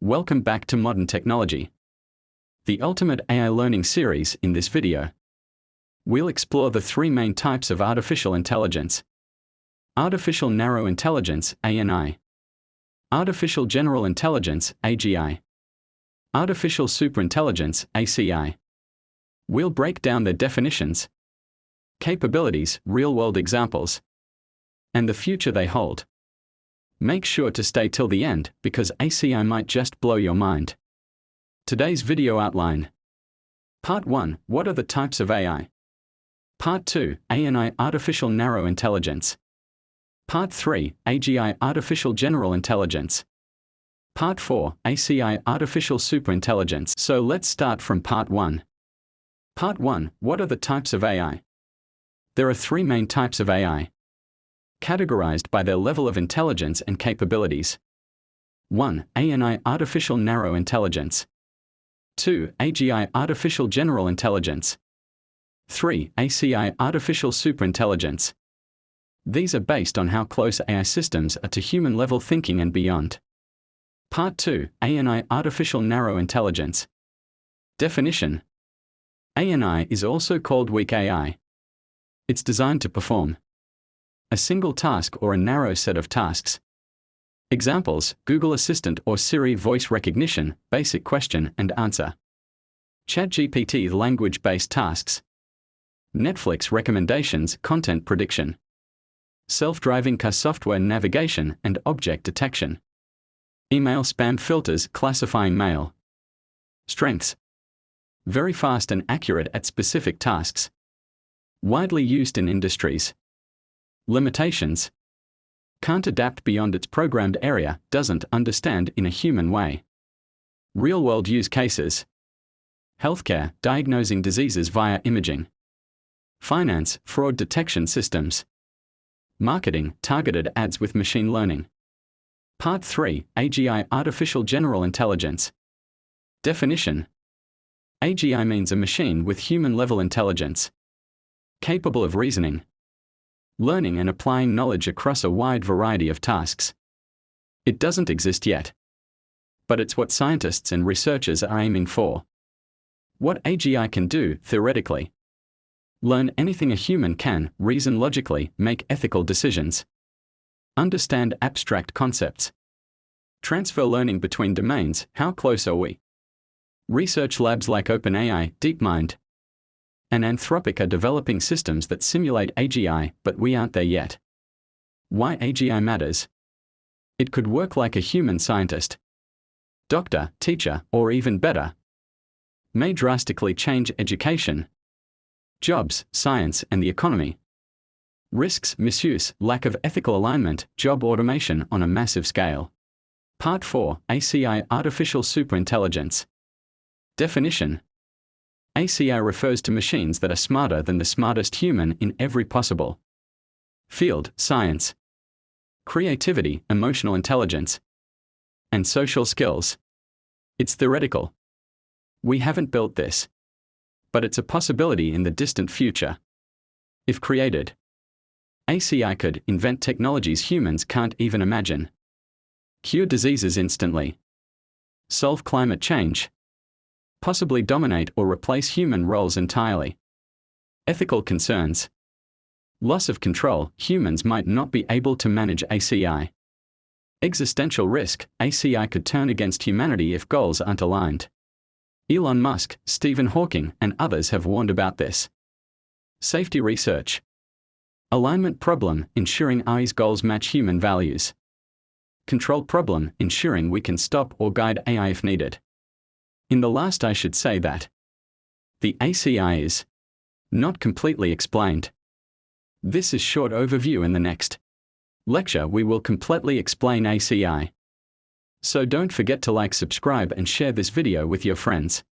Welcome back to Modern Technology, the ultimate AI learning series. In this video, we'll explore the three main types of artificial intelligence: artificial narrow intelligence (ANI), artificial general intelligence (AGI), artificial superintelligence (ACI. We'll break down their definitions, capabilities, real-world examples, and the future they hold. Make sure to stay till the end, because ACI might just blow your mind. Today's video outline: Part 1, what are the types of AI? Part 2, ANI, artificial narrow intelligence. Part 3, AGI, artificial general intelligence. Part 4, ACI, artificial superintelligence. So let's start from Part 1. Part 1, what are the types of AI? There are three main types of AI, categorized by their level of intelligence and capabilities. 1. ANI, artificial narrow intelligence. 2. AGI, artificial general intelligence. 3. ACI, artificial superintelligence. These are based on how close AI systems are to human-level thinking and beyond. Part 2, ANI, artificial narrow intelligence. Definition: ANI is also called weak AI. It's designed to perform a single task or a narrow set of tasks. Examples: Google Assistant or Siri voice recognition, basic question and answer. ChatGPT language-based tasks. Netflix recommendations, content prediction. Self-driving car software navigation and object detection. Email spam filters classifying mail. Strengths: very fast and accurate at specific tasks. Widely used in industries. Limitations: can't adapt beyond its programmed area, doesn't understand in a human way. Real-world use cases: healthcare, diagnosing diseases via imaging. Finance, fraud detection systems. Marketing, targeted ads with machine learning. Part 3, AGI, artificial general intelligence. Definition: AGI means a machine with human-level intelligence, capable of reasoning, learning and applying knowledge across a wide variety of tasks. It doesn't exist yet, but it's what scientists and researchers are aiming for. What AGI can do, theoretically: learn anything a human can, reason logically, make ethical decisions, understand abstract concepts, transfer learning between domains. How close are we? Research labs like OpenAI, DeepMind, and Anthropic are developing systems that simulate AGI, but we aren't there yet. Why AGI matters: it could work like a human scientist, doctor, teacher, or even better. May drastically change education, jobs, science, and the economy. Risks: misuse, lack of ethical alignment, job automation on a massive scale. Part 4, ACI, artificial superintelligence. Definition: ACI refers to machines that are smarter than the smartest human in every possible field: science, creativity, emotional intelligence, and social skills. It's theoretical. We haven't built this, but it's a possibility in the distant future. If created, ACI could invent technologies humans can't even imagine, cure diseases instantly, solve climate change, possibly dominate or replace human roles entirely. Ethical concerns: loss of control, humans might not be able to manage ACI. Existential risk: ACI could turn against humanity if goals aren't aligned. Elon Musk, Stephen Hawking, and others have warned about this. Safety research: alignment problem, ensuring AI's goals match human values. Control problem, ensuring we can stop or guide AI if needed. In the last, I should say that the ACI is not completely explained. This is short overview. In the next lecture we will completely explain ACI. So don't forget to like, subscribe and share this video with your friends.